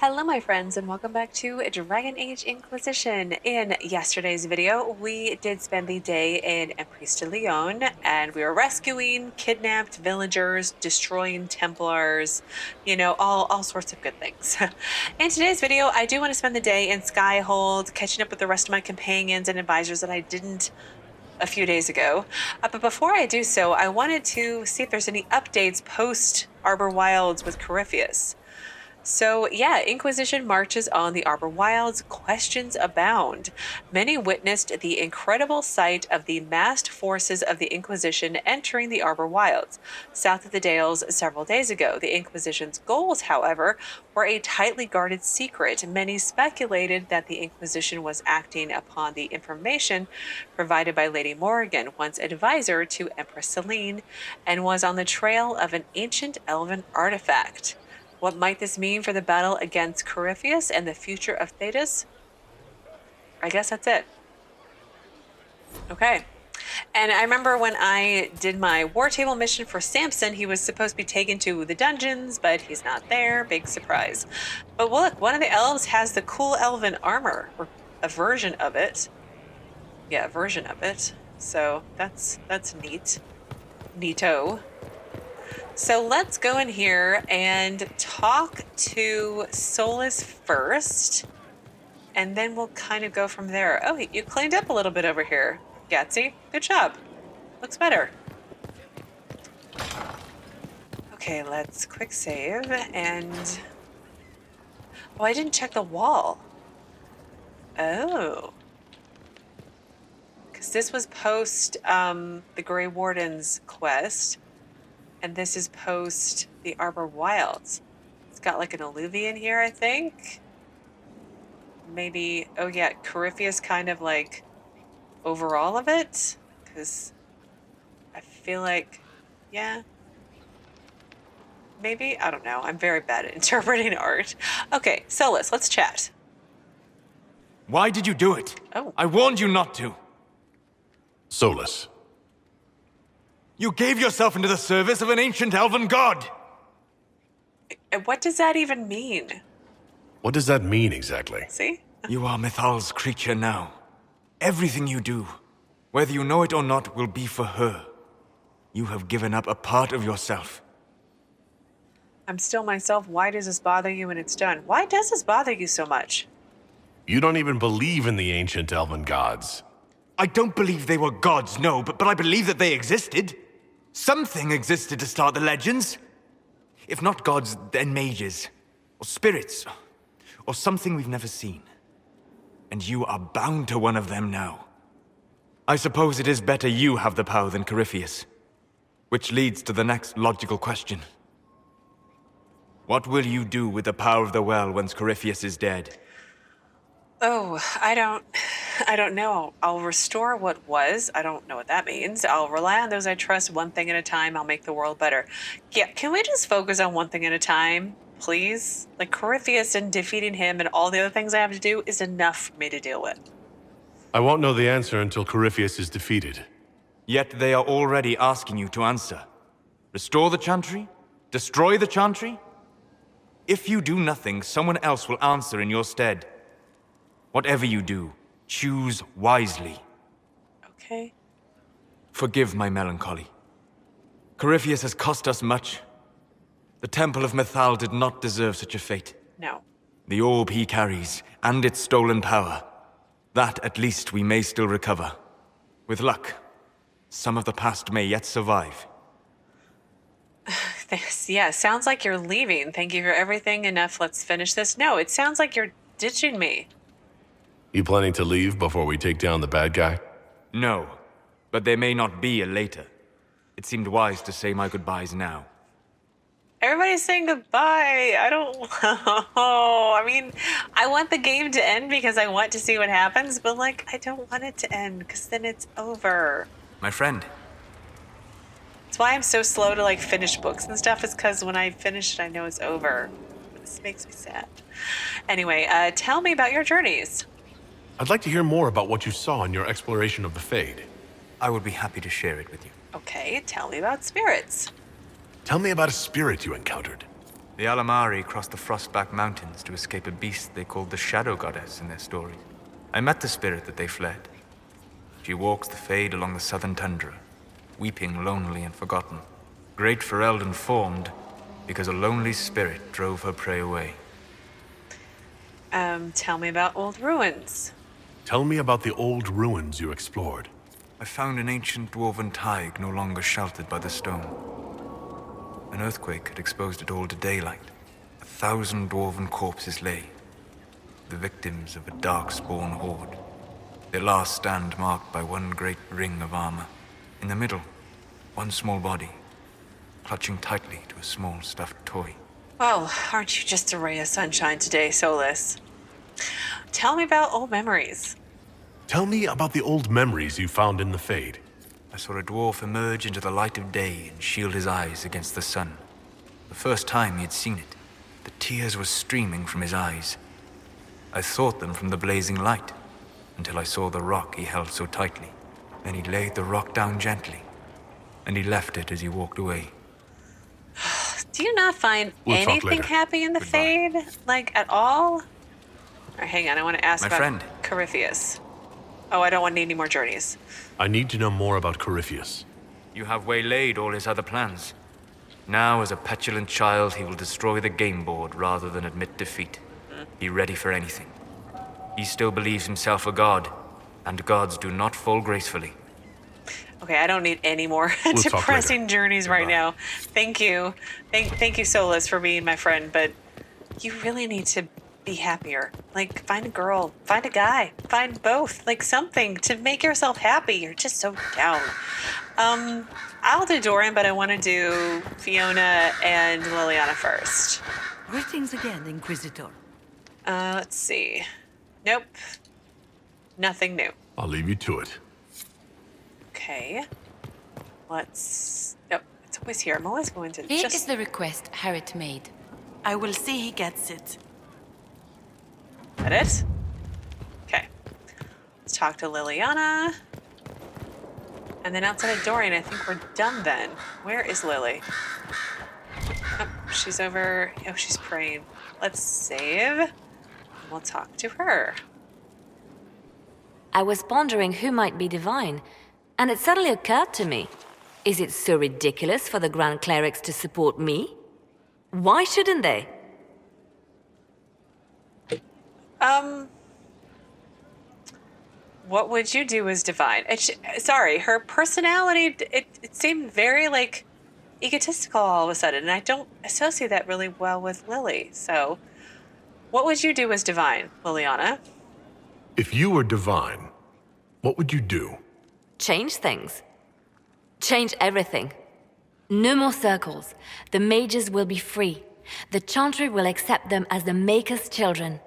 Hello my friends and welcome back to Dragon Age Inquisition. In yesterday's video, we did spend the day in Empress de Leon and we were rescuing kidnapped villagers, destroying Templars, all sorts of good things. In today's video, I do want to spend the day in Skyhold, catching up with the rest of my companions and advisors that I didn't a few days ago. But before I do so, I wanted to see if there's any updates post Arbor Wilds with Corypheus. So yeah, Inquisition marches on the Arbor Wilds. Questions abound. Many witnessed the incredible sight of the massed forces of the Inquisition entering the Arbor Wilds, south of the Dales several days ago. The Inquisition's goals, however, were a tightly guarded secret. Many speculated that the Inquisition was acting upon the information provided by Lady Morrigan, once advisor to Empress Celene, and was on the trail of an ancient elven artifact. What might this mean for the battle against Corypheus and the future of Tethras? I guess that's it. Okay. And I remember when I did my war table mission for Samson, he was supposed to be taken to the dungeons, but he's not there. Big surprise. But look, one of the elves has the cool elven armor, or a version of it. Yeah, a version of it. So that's neat. Neato. So let's go in here and talk to Solas first, and then we'll kind of go from there. Oh, you cleaned up a little bit over here, Gatsy. Good job. Looks better. Okay, let's quick save, and... Oh, I didn't check the wall. Oh. Because this was post the Grey Warden's quest. And this is post the Arbor Wilds. It's got like an alluvion here, I think. Maybe, oh yeah, Corypheus kind of like over all of it. Because I feel like, yeah. Maybe, I don't know. I'm very bad at interpreting art. Okay, Solas, let's chat. Why did you do it? Oh. I warned you not to. Solas. You gave yourself into the service of an ancient elven god! What does that even mean? What does that mean exactly? See? You are Mythal's creature now. Everything you do, whether you know it or not, will be for her. You have given up a part of yourself. I'm still myself. Why does this bother you when it's done? Why does this bother you so much? You don't even believe in the ancient elven gods. I don't believe they were gods, no, but I believe that they existed. Something existed to start the legends. If not gods, then mages, or spirits, or something we've never seen. And you are bound to one of them now. I suppose it is better you have the power than Corypheus. Which leads to the next logical question. What will you do with the power of the well once Corypheus is dead? Oh, I don't know. I'll restore what was. I don't know what that means. I'll rely on those I trust one thing at a time. I'll make the world better. Yeah, can we just focus on one thing at a time, please? Like Corypheus and defeating him and all the other things I have to do is enough for me to deal with. I won't know the answer until Corypheus is defeated. Yet they are already asking you to answer. Restore the Chantry? Destroy the Chantry? If you do nothing, someone else will answer in your stead. Whatever you do, choose wisely. Okay. Forgive my melancholy. Corypheus has cost us much. The Temple of Mythal did not deserve such a fate. No. The orb he carries, and its stolen power, that at least we may still recover. With luck, some of the past may yet survive. Yeah, sounds like you're leaving. Thank you for everything. Enough, let's finish this. No, it sounds like you're ditching me. You planning to leave before we take down the bad guy? No, but there may not be a later. It seemed wise to say my goodbyes now. Everybody's saying goodbye. I don't know. I mean, I want the game to end because I want to see what happens, but like, I don't want it to end because then it's over. My friend. That's why I'm so slow to like finish books and stuff, is because when I finish it, I know it's over. This makes me sad. Anyway, tell me about your journeys. I'd like to hear more about what you saw in your exploration of the Fade. I would be happy to share it with you. Okay, tell me about spirits. Tell me about a spirit you encountered. The Alamari crossed the Frostback Mountains to escape a beast they called the Shadow Goddess in their story. I met the spirit that they fled. She walks the Fade along the southern tundra, weeping lonely and forgotten. Great Ferelden formed because a lonely spirit drove her prey away. Tell me about old ruins. Tell me about the old ruins you explored. I found an ancient dwarven thaig no longer sheltered by the stone. An earthquake had exposed it all to daylight. 1,000 dwarven corpses lay, the victims of a dark-spawn horde. Their last stand marked by one great ring of armor. In the middle, one small body, clutching tightly to a small stuffed toy. Well, aren't you just a ray of sunshine today, Solas? Tell me about old memories. Tell me about the old memories you found in the Fade. I saw a dwarf emerge into the light of day and shield his eyes against the sun. The first time he had seen it, the tears were streaming from his eyes. I thought them from the blazing light, until I saw the rock he held so tightly. Then he laid the rock down gently, and he left it as he walked away. Do you not find We'll talk anything later. happy in the Goodbye. Fade? Like, at all? Or hang on, I want to ask My about friend. Corypheus. Oh, I don't want any more journeys. I need to know more about Corypheus. You have waylaid all his other plans. Now, as a petulant child, he will destroy the game board rather than admit defeat. Be ready for anything. He still believes himself a god, and gods do not fall gracefully. Okay, I don't need any more We'll talk depressing later. journeys right Goodbye. now. Thank you. Thank you, Solas, for being my friend, but you really need to be happier. Like, find a girl, find a guy, find both. Like, something to make yourself happy. You're just so down. I'll do Dorian, but I want to do Fiona and Leliana first. Greetings again, Inquisitor. Let's see. Nope. Nothing new. I'll leave you to it. Okay. Let's... Oh, it's always here. I'm always going to Here just... is the request Harriet made. I will see he gets it. That it? Okay. Let's talk to Leliana. And then outside of Dorian, I think we're done then. Where is Lily? Oh, she's over... Oh, she's praying. Let's save. And we'll talk to her. I was pondering who might be divine, and it suddenly occurred to me. Is it so ridiculous for the Grand Clerics to support me? Why shouldn't they? What would you do as divine? Sorry, her personality, it seemed very, like, egotistical all of a sudden, and I don't associate that really well with Lily. So, what would you do as divine, Leliana? If you were divine, what would you do? Change things. Change everything. No more circles. The mages will be free. The Chantry will accept them as the Maker's children.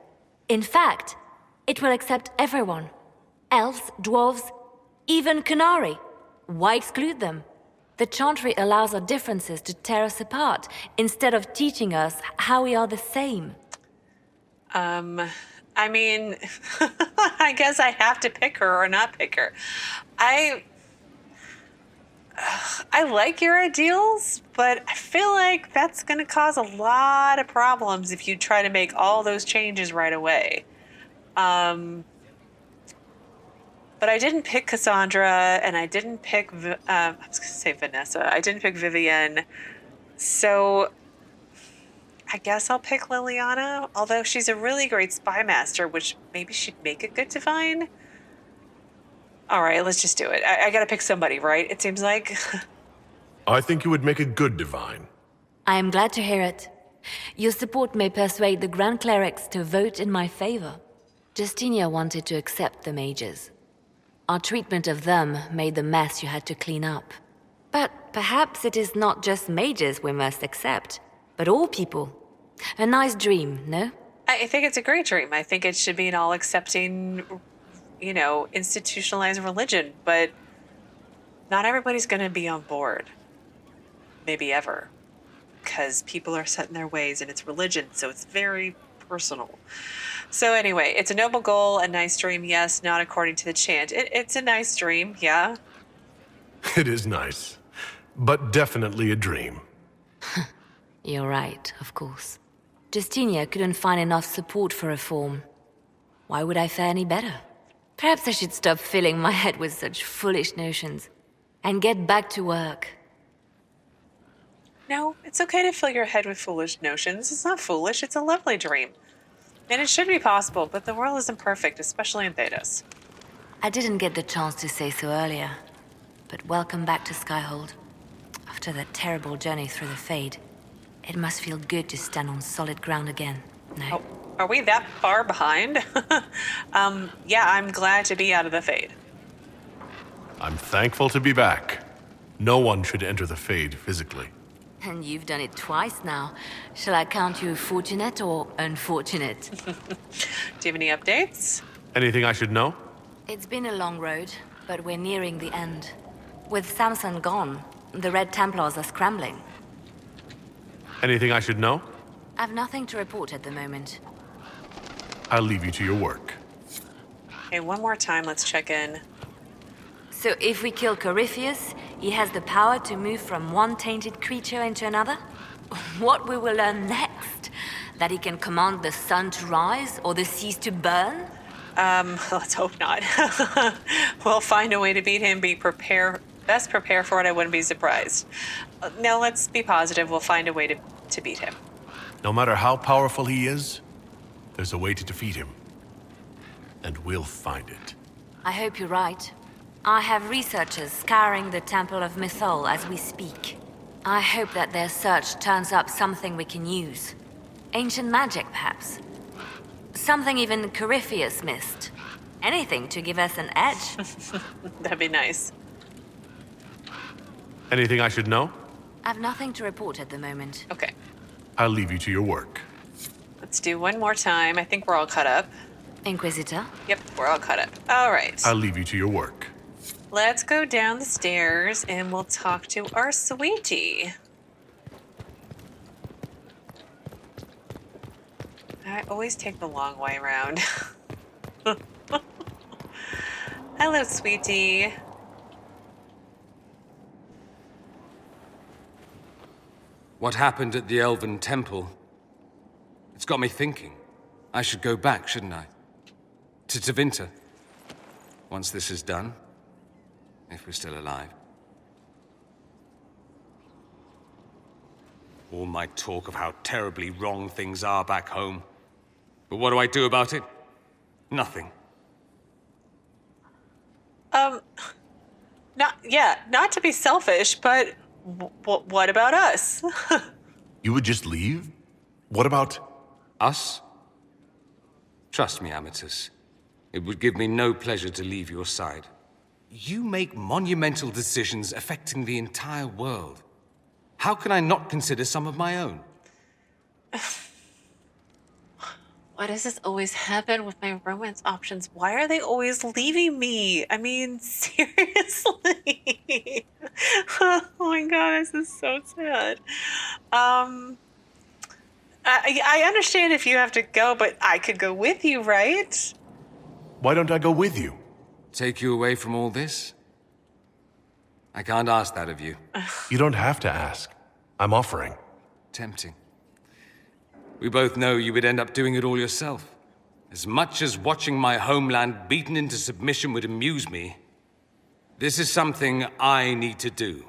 In fact, it will accept everyone. Elves, dwarves, even Canary. Why exclude them? The Chantry allows our differences to tear us apart, instead of teaching us how we are the same. I mean, I guess I have to pick her or not pick her. I like your ideals, but I feel like that's going to cause a lot of problems if you try to make all those changes right away. But I didn't pick Cassandra, and I didn't pick, I was going to say Vanessa. I didn't pick Vivienne. So I guess I'll pick Leliana, although she's a really great spy master, which maybe she'd make a good divine. All right, let's just do it. I got to pick somebody, right? It seems like. I think you would make a good divine. I am glad to hear it. Your support may persuade the Grand Clerics to vote in my favor. Justinia wanted to accept the mages. Our treatment of them made the mess you had to clean up. But perhaps it is not just mages we must accept, but all people. A nice dream, no? I think it's a great dream. I think it should be an all-accepting, institutionalized religion, but not everybody's going to be on board. Maybe ever. Because people are set in their ways, and it's religion, so it's very personal. So anyway, it's a noble goal, a nice dream, yes, not according to the chant. It's a nice dream, yeah. It is nice, but definitely a dream. You're right, of course. Justinia couldn't find enough support for reform. Why would I fare any better? Perhaps I should stop filling my head with such foolish notions and get back to work. No, it's okay to fill your head with foolish notions. It's not foolish, it's a lovely dream. And it should be possible, but the world isn't perfect, especially in Tethras. I didn't get the chance to say so earlier, but welcome back to Skyhold. After that terrible journey through the Fade, it must feel good to stand on solid ground again, no? Oh, are we that far behind? Yeah, I'm glad to be out of the Fade. I'm thankful to be back. No one should enter the Fade physically. And you've done it twice now. Shall I count you fortunate or unfortunate? Do you have any updates? Anything I should know? It's been a long road, but we're nearing the end. With Samson gone, the Red Templars are scrambling. Anything I should know? I've nothing to report at the moment. I'll leave you to your work. Okay, one more time, let's check in. So if we kill Corypheus, he has the power to move from one tainted creature into another? What we will learn next? That he can command the sun to rise or the seas to burn? Let's hope not. We'll find a way to beat him, best prepare for it, I wouldn't be surprised. Now let's be positive, we'll find a way to beat him. No matter how powerful he is, there's a way to defeat him. And we'll find it. I hope you're right. I have researchers scouring the Temple of Mythol as we speak. I hope that their search turns up something we can use. Ancient magic, perhaps. Something even Corypheus missed. Anything to give us an edge. That'd be nice. Anything I should know? I've nothing to report at the moment. Okay, I'll leave you to your work. let's do one more time. I think we're all caught up. Inquisitor? Yep, we're all caught up. All right. I'll leave you to your work. Let's go down the stairs and we'll talk to our sweetie. I always take the long way around. Hello, sweetie. What happened at the Elven Temple? It's got me thinking. I should go back, shouldn't I? To Tevinter. Once this is done. If we're still alive. All my talk of how terribly wrong things are back home. But what do I do about it? Nothing. Not to be selfish, but what about us? You would just leave? What about... Us? Trust me, Amatus. It would give me no pleasure to leave your side. You make monumental decisions affecting the entire world. How can I not consider some of my own? Why does this always happen with my romance options? Why are they always leaving me? I mean, seriously. Oh my god, this is so sad. I understand if you have to go, but I could go with you, right? Why don't I go with you? Take you away from all this? I can't ask that of you. You don't have to ask. I'm offering. Tempting. We both know you would end up doing it all yourself. As much as watching my homeland beaten into submission would amuse me, this is something I need to do.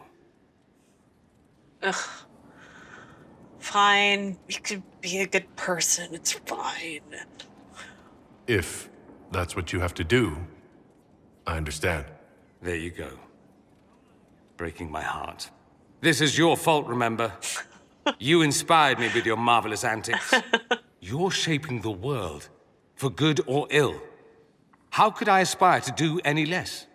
Ugh. Fine. You could be a good person. It's fine. If that's what you have to do, I understand. There you go. Breaking my heart. This is your fault, remember? You inspired me with your marvelous antics. You're shaping the world, for good or ill. How could I aspire to do any less?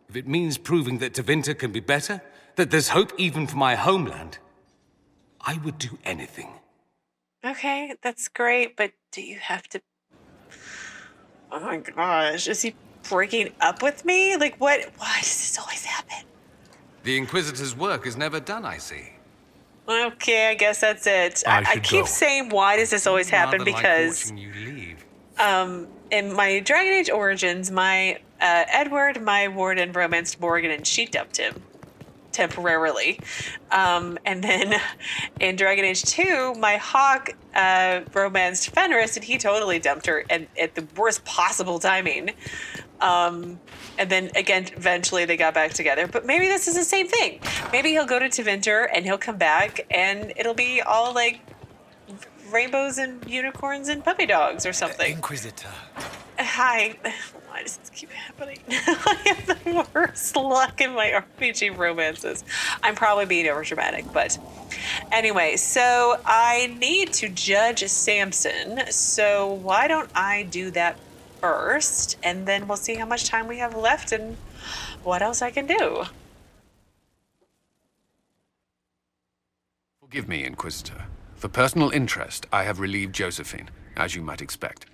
If it means proving that Tevinter can be better, that there's hope even for my homeland, I would do anything. Okay, that's great, but do you have to... Oh my gosh, is he breaking up with me? Like, what? Why does this always happen? The Inquisitor's work is never done, I see. Okay, I guess that's it. I should keep go. saying, why does this always happen? Rather like Because watching you leave. in my Dragon Age Origins, my Edward, my warden, romanced Morrigan, and she dumped him. temporarily. And then in Dragon Age 2, my hawk romanced Fenris, and he totally dumped her at the worst possible timing. And then again, eventually they got back together. But maybe this is the same thing. Maybe he'll go to Tevinter and he'll come back and it'll be all like rainbows and unicorns and puppy dogs or something. Inquisitor. Hi. Why does this keep happening? I have the worst luck in my RPG romances. I'm probably being overdramatic, but anyway, so I need to judge Samson. So why don't I do that first, and then we'll see how much time we have left and what else I can do. Forgive me, Inquisitor. For personal interest, I have relieved Josephine, as you might expect.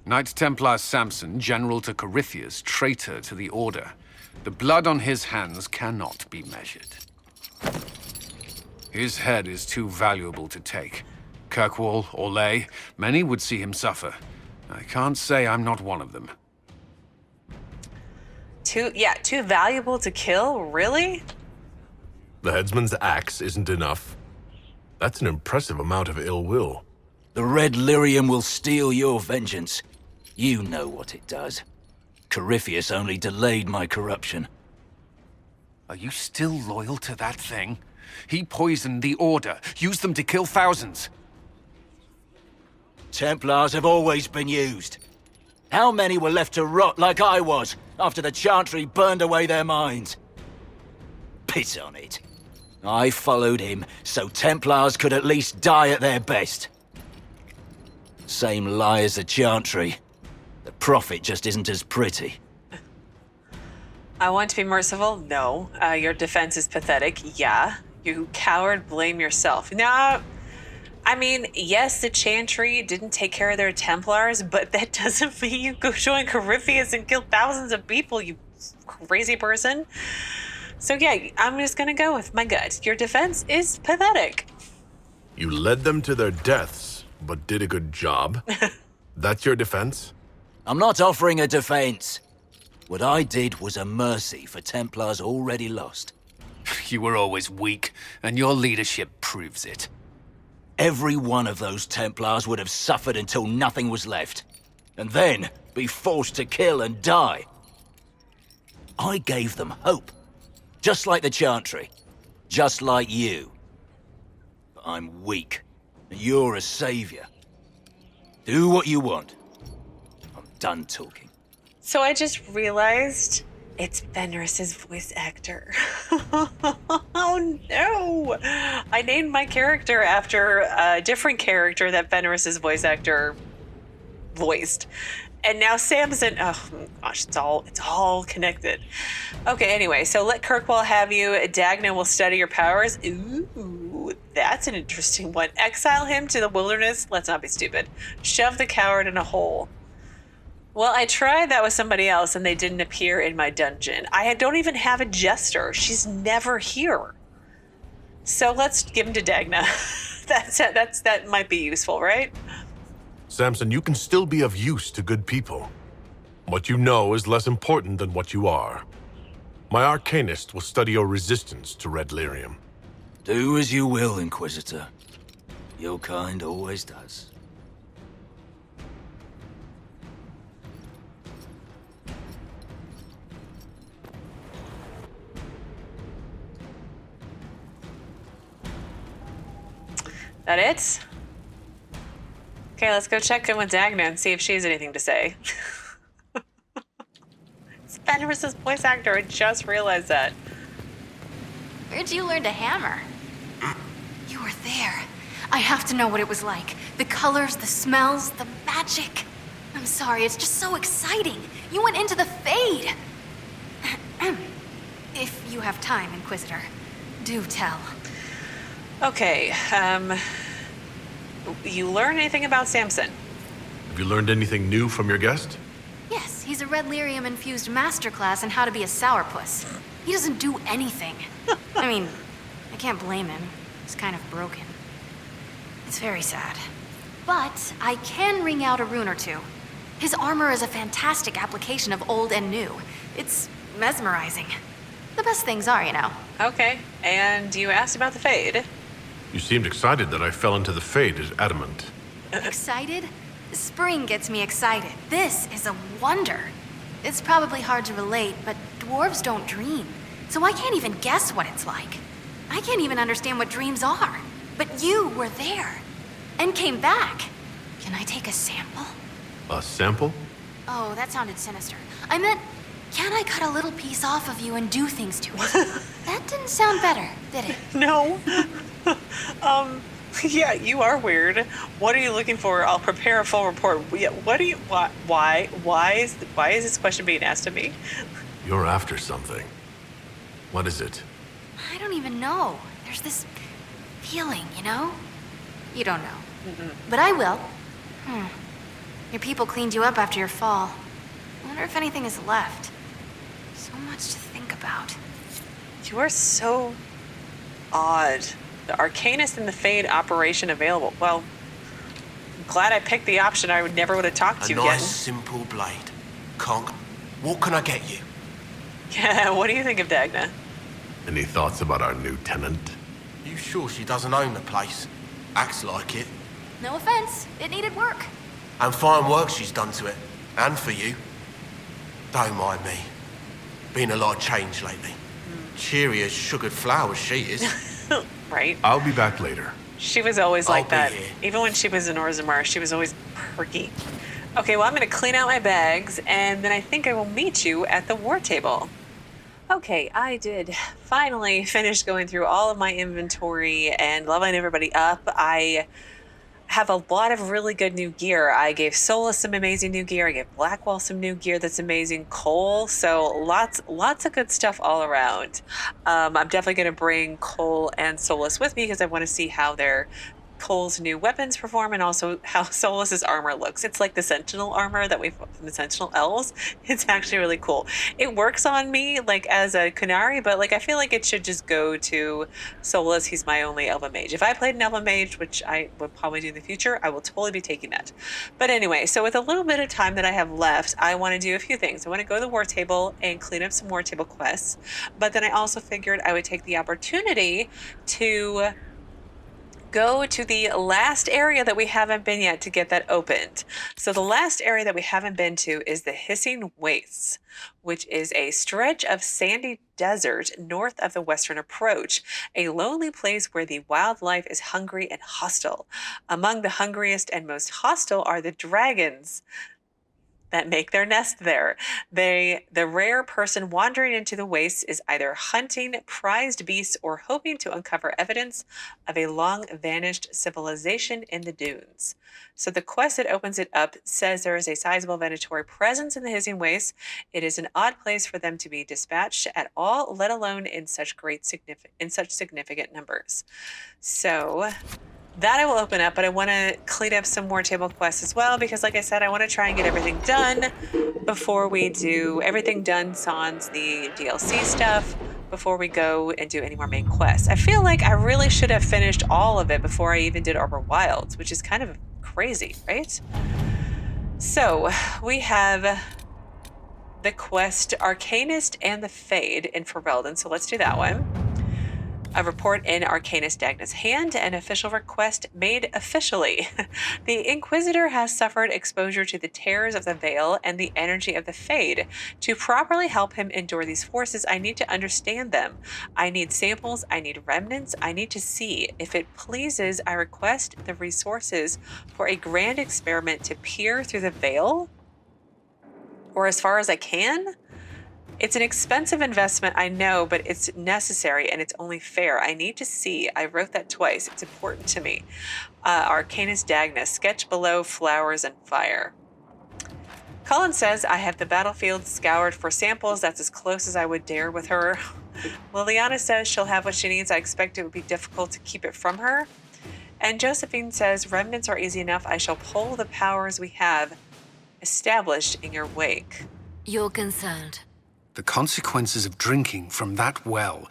Knight Templar Samson, General to Corypheus, traitor to the Order. The blood on his hands cannot be measured. His head is too valuable to take. Kirkwall, Orlais, many would see him suffer. I can't say I'm not one of them. Too valuable to kill? Really? The headsman's axe isn't enough. That's an impressive amount of ill will. The Red Lyrium will steal your vengeance. You know what it does. Corypheus only delayed my corruption. Are you still loyal to that thing? He poisoned the Order, used them to kill thousands. Templars have always been used. How many were left to rot like I was after the Chantry burned away their minds? Piss on it. I followed him so Templars could at least die at their best. Same lie as the Chantry. The Prophet just isn't as pretty. I want to be merciful? No. Your defense is pathetic? Yeah. You coward, blame yourself. No. I mean, yes, the Chantry didn't take care of their Templars, but that doesn't mean you go join Corypheus and kill thousands of people, you crazy person. So yeah, I'm just gonna go with my gut. Your defense is pathetic. You led them to their deaths, but did a good job. That's your defense? I'm not offering a defense. What I did was a mercy for Templars already lost. You were always weak, and your leadership proves it. Every one of those Templars would have suffered until nothing was left, and then be forced to kill and die. I gave them hope, just like the Chantry, just like you. But I'm weak, and you're a savior. Do what you want. I'm done talking. So I just realized it's Fenris's voice actor. Oh no! I named my character after a different character that Fenris's voice actor voiced. And now Samson, oh gosh, it's all connected. Okay, anyway, so let Kirkwall have you. Dagna will study your powers. Ooh, that's an interesting one. Exile him to the wilderness. Let's not be stupid. Shove the coward in a hole. Well, I tried that with somebody else and they didn't appear in my dungeon. I don't even have a jester. She's never here. So let's give him to Dagna. That might be useful, right? Samson, you can still be of use to good people. What you know is less important than what you are. My Arcanist will study your resistance to Red Lyrium. Do as you will, Inquisitor. Your kind always does. That it? Okay, let's go check in with Dagna and see if she has anything to say. It's Fenris's voice actor. I just realized that. Where'd you learn to hammer? You were there. I have to know what it was like. The colors, the smells, the magic. I'm sorry, it's just so exciting. You went into the Fade. If you have time, Inquisitor, do tell. Okay, you learn anything about Samson? Have you learned anything new from your guest? Yes, he's a Red Lyrium-infused masterclass in how to be a sourpuss. He doesn't do anything. I mean, I can't blame him. He's kind of broken. It's very sad. But I can wring out a rune or two. His armor is a fantastic application of old and new. It's mesmerizing. The best things are, you know. Okay, and you asked about the Fade. You seemed excited that I fell into the Fade as adamant. Excited? Spring gets me excited. This is a wonder. It's probably hard to relate, but dwarves don't dream. So I can't even guess what it's like. I can't even understand what dreams are. But you were there. And came back. Can I take a sample? A sample? Oh, that sounded sinister. I meant, can I cut a little piece off of you and do things to it? That didn't sound better, did it? No. Yeah, you are weird. What are you looking for? I'll prepare a full report. Yeah, what do you, why is this question being asked of me? You're after something. What is it? I don't even know. There's this feeling, you know? You don't know. But I will. Your people cleaned you up after your fall. I wonder if anything is left. So much to think about. You are so odd. The Arcanist and the Fade operation available. Well, I'm glad I picked the option I never would have talked to A you nice, again. simple blade. Conk, what can I get you? Yeah, what do you think of Dagna? Any thoughts about our new tenant? You sure she doesn't own the place? Acts like it. No offense, it needed work. And fine work she's done to it. And for you. Don't mind me. Been a lot of change lately. Cheery as sugared flowers she is. Right? I'll be back later. She was always like I'll that. be here. Even when she was in Orzammar, she was always perky. Okay, well, I'm going to clean out my bags, and then I think I will meet you at the war table. Okay, I did finally finish going through all of my inventory and leveling everybody up. I have a lot of really good new gear. I gave Solas some amazing new gear. I gave Blackwell some new gear that's amazing. Cole, so lots of good stuff all around. I'm definitely going to bring Cole and Solas with me because I want to see how Cole's new weapons perform and also how Solas's armor looks. It's like the Sentinel armor that we from the Sentinel elves. It's actually really cool. It works on me like as a Kunari, but like I feel like it should just go to Solas. He's my only Elven mage. If I played an Elven mage, which I would probably do in the future, I will totally be taking that. But anyway, so with a little bit of time that I have left, I want to do a few things. I want to go to the war table and clean up some war table quests, but then I also figured I would take the opportunity to go to the last area that we haven't been yet to get that opened. So the last area that we haven't been to is the Hissing Wastes, which is a stretch of sandy desert north of the western approach, a lonely place where the wildlife is hungry and hostile. Among the hungriest and most hostile are the dragons that make their nest there. The rare person wandering into the wastes is either hunting prized beasts or hoping to uncover evidence of a long-vanished civilization in the dunes. So the quest that opens it up says there is a sizable Venatori presence in the Hissing Wastes. It is an odd place for them to be dispatched at all, let alone in such significant numbers. So that I will open up, but I want to clean up some more table quests as well, because like I said, I want to try and get everything done before we do everything done sans the DLC stuff, before we go and do any more main quests. I feel like I really should have finished all of it before I even did Arbor Wilds, which is kind of crazy, right? So we have the quest Arcanist and the Fade in Ferelden, so let's do that one. A report in Arcanist Dagna's hand, an official request made officially. The Inquisitor has suffered exposure to the terrors of the Veil and the energy of the Fade. To properly help him endure these forces, I need to understand them. I need samples, I need remnants, I need to see. If it pleases, I request the resources for a grand experiment to peer through the Veil, or as far as I can. It's an expensive investment, I know, but it's necessary and it's only fair. I need to see. I wrote that twice. It's important to me. Arcanist Dagna, sketch below flowers and fire. Cullen says, I have the battlefield scoured for samples. That's as close as I would dare with her. Leliana says she'll have what she needs. I expect it would be difficult to keep it from her. And Josephine says, remnants are easy enough. I shall pull the powers we have established in your wake. You're concerned. The consequences of drinking from that well.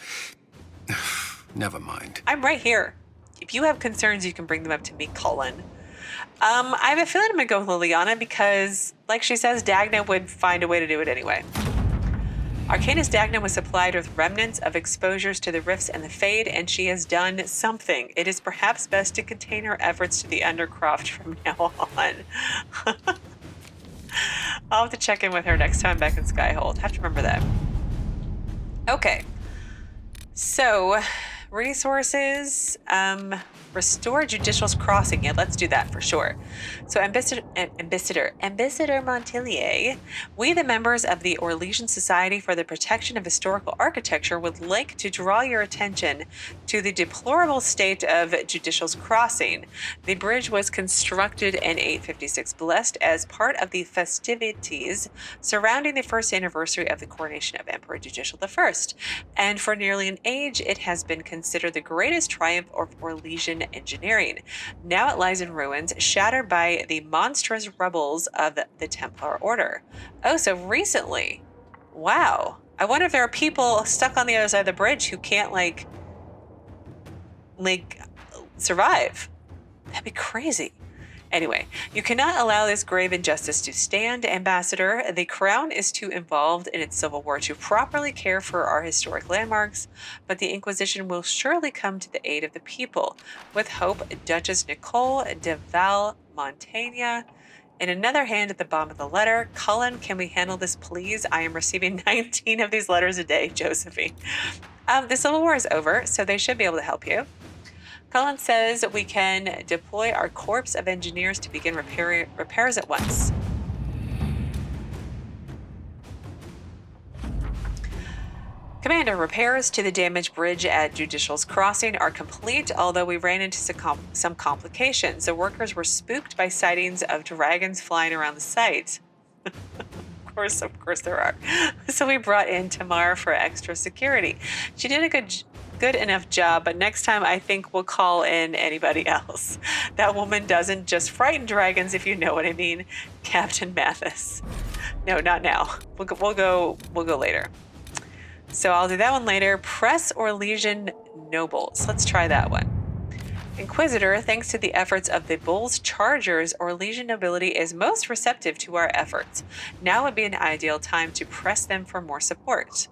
Never mind. I'm right here. If you have concerns, you can bring them up to me, Cullen. I have a feeling I'm going to go with Leliana because, like she says, Dagna would find a way to do it anyway. Arcanist Dagna was supplied with remnants of exposures to the rifts and the fade, and she has done something. It is perhaps best to contain her efforts to the Undercroft from now on. I'll have to check in with her next time back in Skyhold. Have to remember that. Okay. So, resources. Restore Judicial's Crossing. Yeah, let's do that for sure. So, Ambassador Montilyet, we, the members of the Orlesian Society for the Protection of Historical Architecture, would like to draw your attention to the deplorable state of Judicial's Crossing. The bridge was constructed in 856 Blessed as part of the festivities surrounding the first anniversary of the coronation of Emperor Judicial I, and for nearly an age, it has been considered the greatest triumph of Orlesian engineering. Now it lies in ruins, shattered by the monstrous rubbles of the Templar Order. Oh, so recently. Wow. I wonder if there are people stuck on the other side of the bridge who can't, like survive. That'd be crazy. Anyway, you cannot allow this grave injustice to stand, Ambassador. The Crown is too involved in its civil war to properly care for our historic landmarks, but the Inquisition will surely come to the aid of the people. With hope, Duchess Nicole de Val-Montaigne. In another hand at the bottom of the letter, Cullen, can we handle this, please? I am receiving 19 of these letters a day, Josephine. The civil war is over, so they should be able to help you. Cullen says we can deploy our corps of engineers to begin repairs at once. Commander, repairs to the damaged bridge at Judicial's Crossing are complete, although we ran into some complications. The workers were spooked by sightings of dragons flying around the site. Of course there are. So we brought in Tamar for extra security. She did a good enough job, but next time I think we'll call in anybody else. That woman doesn't just frighten dragons, if you know what I mean. Captain Mathis. No, not now. We'll go later. So I'll do that one later. Press Orlesian nobles. Let's try that one. Inquisitor, thanks to the efforts of the Bull's Chargers, Orlesian nobility is most receptive to our efforts. Now would be an ideal time to press them for more support.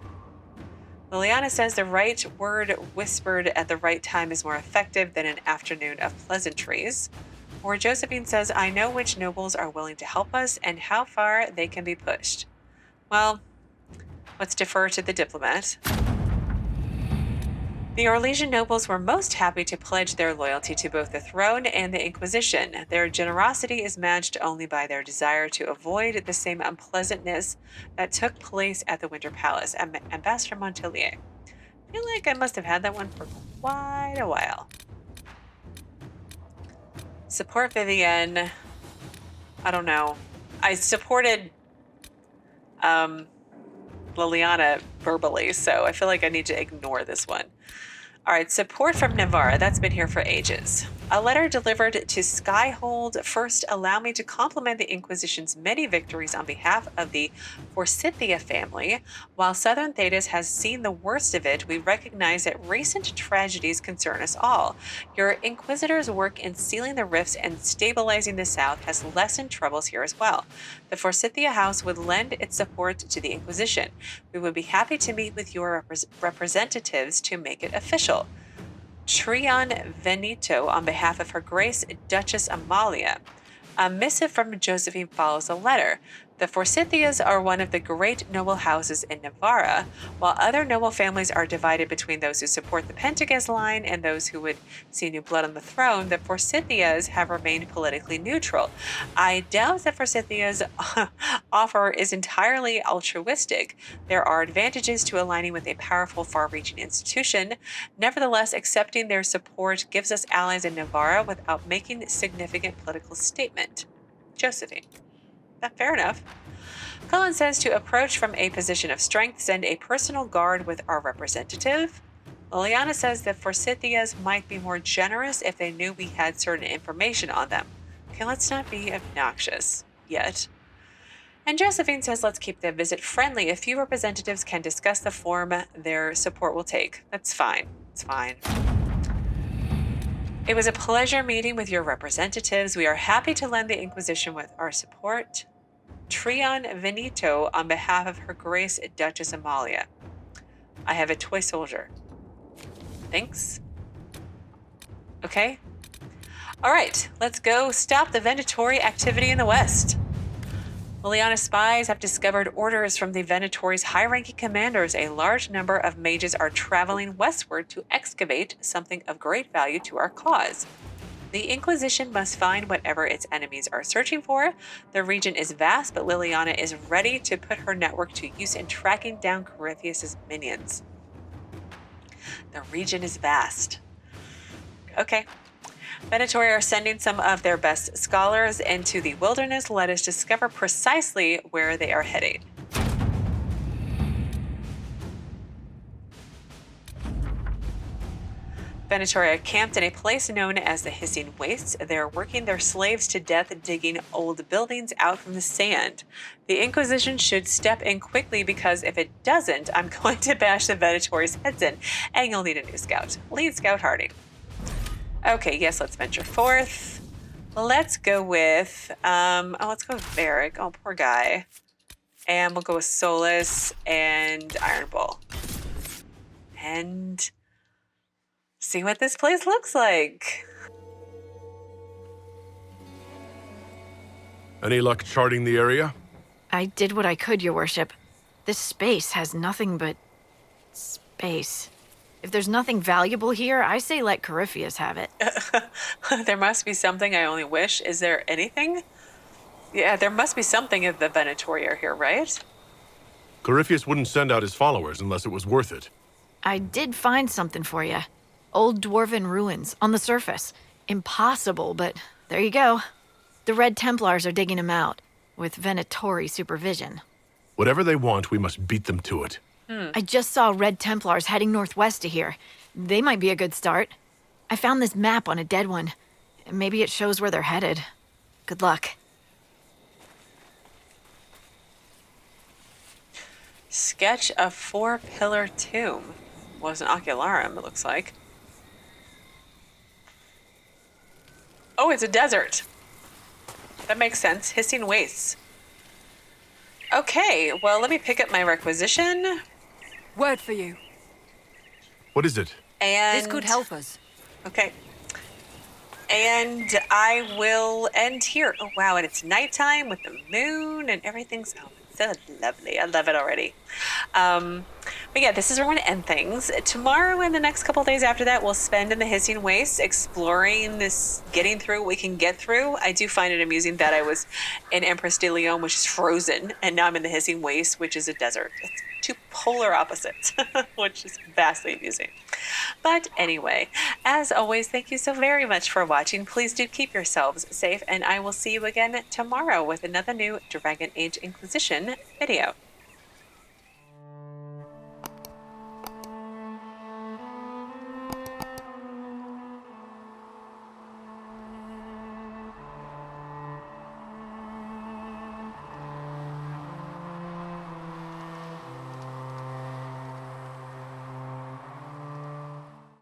Leliana says the right word whispered at the right time is more effective than an afternoon of pleasantries. Or Josephine says, I know which nobles are willing to help us and how far they can be pushed. Well, let's defer to the diplomat. The Orlesian nobles were most happy to pledge their loyalty to both the throne and the Inquisition. Their generosity is matched only by their desire to avoid the same unpleasantness that took place at the Winter Palace. Ambassador Montilyet. I feel like I must have had that one for quite a while. Support Vivienne. I don't know. I supported Leliana verbally, so I feel like I need to ignore this one. All right, support from Nevarra. That's been here for ages. A letter delivered to Skyhold. First, allow me to compliment the Inquisition's many victories on behalf of the Forsythia family. While Southern Thedas has seen the worst of it, we recognize that recent tragedies concern us all. Your Inquisitor's work in sealing the rifts and stabilizing the South has lessened troubles here as well. The Forsythia House would lend its support to the Inquisition. We would be happy to meet with your representatives to make it official. Trion Veneto on behalf of Her Grace Duchess Amalia. A missive from Josephine follows the letter. The Forsythias are one of the great noble houses in Nevarra, while other noble families are divided between those who support the Pentagast line and those who would see new blood on the throne. The Forsythias have remained politically neutral. I doubt that Forsythia's offer is entirely altruistic. There are advantages to aligning with a powerful, far-reaching institution. Nevertheless, accepting their support gives us allies in Nevarra without making a significant political statement. Josephine. Fair enough. Cullen says to approach from a position of strength, send a personal guard with our representative. Leliana says that Forsythias might be more generous if they knew we had certain information on them. Okay, let's not be obnoxious yet. And Josephine says let's keep the visit friendly. A few representatives can discuss the form their support will take. That's fine. It's fine. It was a pleasure meeting with your representatives. We are happy to lend the Inquisition with our support. Trion Veneto on behalf of Her Grace Duchess Amalia. I have a toy soldier. Thanks. Okay. All right, let's go stop the Venatori activity in the west. Leliana spies have discovered orders from the Venatori's high-ranking commanders. A large number of mages are traveling westward to excavate something of great value to our cause. The Inquisition must find whatever its enemies are searching for. The region is vast, but Leliana is ready to put her network to use in tracking down Corypheus' minions. The region is vast. Okay. Venatori are sending some of their best scholars into the wilderness. Let us discover precisely where they are heading. Venatori are camped in a place known as the Hissing Wastes. They're working their slaves to death digging old buildings out from the sand. The Inquisition should step in quickly because if it doesn't, I'm going to bash the Venatori's heads in, and you'll need a new scout. Lead Scout Harding. Okay, yes, let's venture forth. Let's go with, let's go with Varric. Oh, poor guy. And we'll go with Solas and Iron Bull. And see what this place looks like. Any luck charting the area? I did what I could, Your Worship. This space has nothing but space. If there's nothing valuable here, I say let Corypheus have it. There must be something, I only wish. Is there anything? Yeah, there must be something if the Venatori are here, right? Corypheus wouldn't send out his followers unless it was worth it. I did find something for you. Old dwarven ruins on the surface. Impossible, but there you go. The Red Templars are digging them out, with Venatori supervision. Whatever they want, we must beat them to it. I just saw Red Templars heading northwest to here. They might be a good start. I found this map on a dead one. Maybe it shows where they're headed. Good luck. Sketch of 4-pillar tomb. Was an ocularum, it looks like. Oh, it's a desert. That makes sense. Hissing Wastes. Okay, well, let me pick up my requisition. Word for you. What is it? And This could help us. Okay. And I will end here. Oh, wow, and it's nighttime with the moon and everything's so lovely. I love it already. But yeah, this is where we're going to end things. Tomorrow and the next couple days after that, we'll spend in the Hissing Wastes exploring this, getting through what we can get through. I do find it amusing that I was in Empress de Leon, which is frozen, and now I'm in the Hissing Wastes, which is a desert. It's two polar opposites, which is vastly amusing. But anyway, as always, thank you so very much for watching. Please do keep yourselves safe, and I will see you again tomorrow with another new Dragon Age Inquisition video.